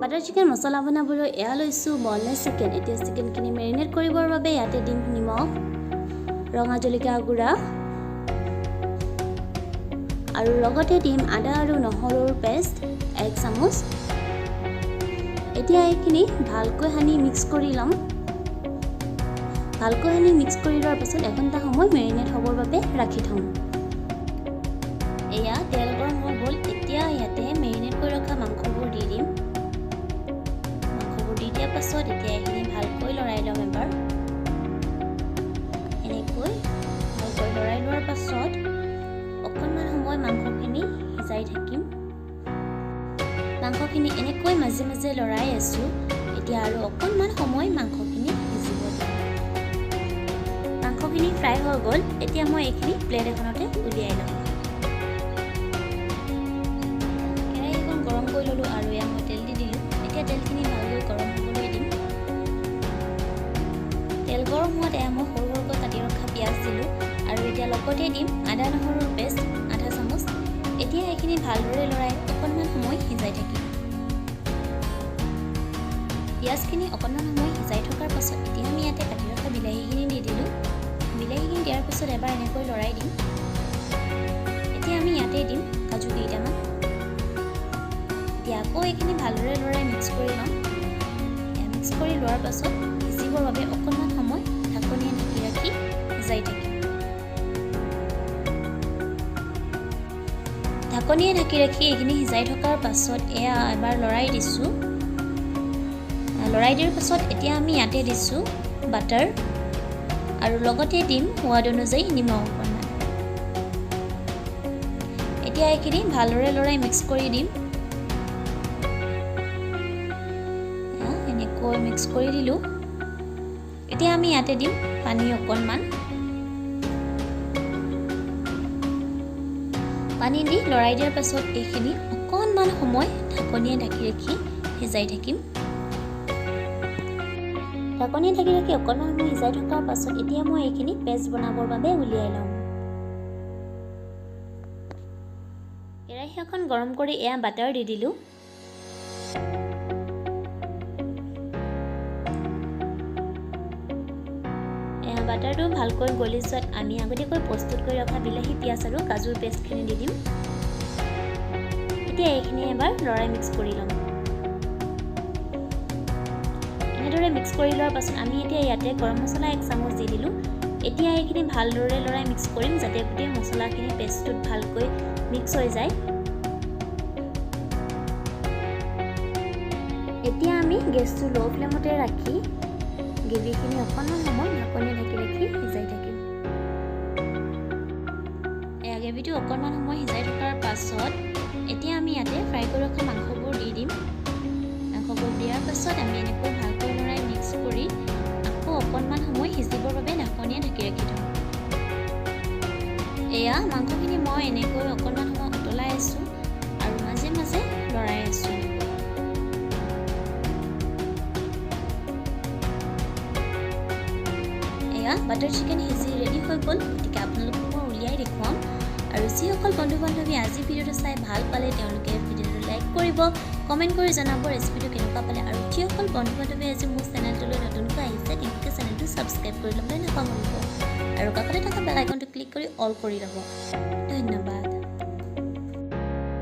Butter chicken মছলা বনাবলৈ এয়া লৈছোঁ বনলেছ চিকেন। এতিয়া চিকেনখিনি মেৰিনেট কৰিবৰ বাবে ইয়াতে দিম নিমখ, ৰঙা জলকীয়া গুড়া আৰু লগতে দিম আদা আৰু নহৰুৰ পেষ্ট 1 চামুচ। এতিয়া এইখিনি ভালকৈ সানি মিক্স কৰি ল'ম। ভালকৈ সানি মিক্স কৰি লোৱাৰ পাছত এঘণ্টা সময় মেৰিনেট হ'বৰ বাবে ৰাখি থ'ম। এয়া তেল গৰম হৈ গ'ল। এতিয়া ইয়াতে মেৰিনেট কৰি ৰখা মাংসবোৰ দি দিম। মাংসবোৰ দি দিয়াৰ পাছত এতিয়া এইখিনি ভালকৈ লৰাই ল'ম এবাৰ। এনেকৈ ভালকৈ লৰাই লোৱাৰ পাছত অকণমান সময় মাংসখিনি সিজাই থাকিম। মাংসখিনি এনেকৈ মাজে মাজে লৰাই আছোঁ। এতিয়া আৰু অকণমান সময় মাংসখিনি সিজিব দিম। মাংসখিনি ফ্ৰাই হৈ গ'ল। এতিয়া মই এইখিনি প্লেট এখনতে উলিয়াই ল'ম। কেৰাহী এখন গৰম কৰি ল'লোঁ আৰু এয়া মই তেল দি দিলোঁ। এতিয়া তেলখিনি ভালকৈ গৰম হ'বলৈ দিম। তেল গৰম হোৱাত এয়া মই সৰু সৰুকৈ কাটি ৰখা পিঁয়াজ দিলোঁ আৰু এতিয়া লগতে দিম আদা নহৰুৰ পেষ্ট 1/2 চামুচ। এতিয়া এইখিনি ভালদৰে লৰাই অকণমান সময় সিজাই থাকিম। পিঁয়াজখিনি অকণমান সময় সিজাই থকাৰ পাছত এতিয়া আমি ইয়াতে কাটি ৰখা বিলাহীখিনি দি দিলোঁ। বিলাহীখিনি দিয়াৰ পাছত এবাৰ এনেকৈ লৰাই দিম। এতিয়া আমি ইয়াতে দিম কাজু কেইটামান। এতিয়া আকৌ এইখিনি ভালদৰে লৰাই মিক্স কৰি ল'ম। মিক্স কৰি লোৱাৰ পাছত সিজিবৰ বাবে অকণমান সময় ঢাকনিৰে ঢাকি ৰাখি সিজাই থাকিম। ঢাকনিৰে ঢাকি ৰাখি এইখিনি সিজাই থকাৰ পাছত এয়া এবাৰ লৰাই দিছোঁ। লৰাই দিয়াৰ পাছত এতিয়া আমি ইয়াতে দিছোঁ বাটাৰ আৰু লগতে দিম সোৱাদ অনুযায়ী নিমখ অকণমান। এতিয়া এইখিনি ভালদৰে লৰাই মিক্স কৰি দিম। এনেকৈ মিক্স কৰি দিলোঁ। এতিয়া আমি ইয়াতে দিম পানী অকণমান। পানী দি লৰাই দিয়াৰ পাছত এইখিনি অকণমান সময় ঢাকনিৰে ঢাকি ৰাখি সিজাই থাকিম। ঢাকনিৰে ঢাকি ৰাখি অকণমান সময় সিজাই থকাৰ পাছত এতিয়া মই এইখিনি পেষ্ট বনাবৰ বাবে উলিয়াই ল'ম। কেৰাহী এখন গৰম কৰি এয়া বাটাৰ দি দিলোঁ। বাটাৰটো ভালকৈ গলি যোৱাত আমি আগতীয়াকৈ প্ৰস্তুত কৰি ৰখা বিলাহী, পিঁয়াজ আৰু কাজুৰ পেষ্টখিনি দি দিম। এতিয়া এইখিনি এবাৰ লৰাই মিক্স কৰি ল'ম। এনেদৰে মিক্স কৰি লোৱাৰ পাছত আমি এতিয়া ইয়াতে গৰম মছলা 1 চামুচ দি দিলোঁ। এতিয়া এইখিনি ভালদৰে লৰাই মিক্স কৰিম যাতে গোটেই মছলাখিনি পেষ্টটোত ভালকৈ মিক্স হৈ যায়। এতিয়া আমি গেছটো ল' ফ্লেমতে ৰাখি গ্ৰেভিখিনি অকণমান সময় ঢাকনিৰে ঢাকি ৰাখি সিজাই থাকিম। এয়া গ্ৰেভিটো অকণমান সময় সিজাই থকাৰ পাছত এতিয়া আমি ইয়াতে ফ্ৰাই কৰি ৰখা মাংসবোৰ দি দিম। মাংসবোৰ দিয়াৰ পাছত আমি এনেকৈ ভালকৈ লৰাই মিক্স কৰি আকৌ অকণমান সময় সিজিবৰ বাবে ঢাকনিৰে ঢাকি ৰাখি থ'ম। এয়া মাংসখিনি মই এনেকৈ অকণমান সময় উতলাই আছোঁ আৰু মাজে মাজে লৰাই আছোঁ। বাটাৰ চিকেন সিজি ৰেডি হৈ গ'ল। গতিকে আপোনালোকক মই উলিয়াই দেখুৱাম। আৰু যিসকল বন্ধু বান্ধৱী আজি ভিডিঅ'টো চাই ভাল পালে তেওঁলোকে ভিডিঅ'টো লাইক কৰিব, কমেণ্ট কৰি জনাব ৰেচিপিটো কেনেকুৱা পালে। আৰু যিসকল বন্ধু বান্ধৱী আজি মোৰ চেনেলটোলৈ নতুনকৈ আহিছে তেওঁলোকে চেনেলটো ছাবস্ক্ৰাইব কৰি ল'বলৈ নাপাহৰিব আৰু কাষতে থকা বেল আইকনটো ক্লিক কৰি অল কৰি ল'ব। ধন্যবাদ।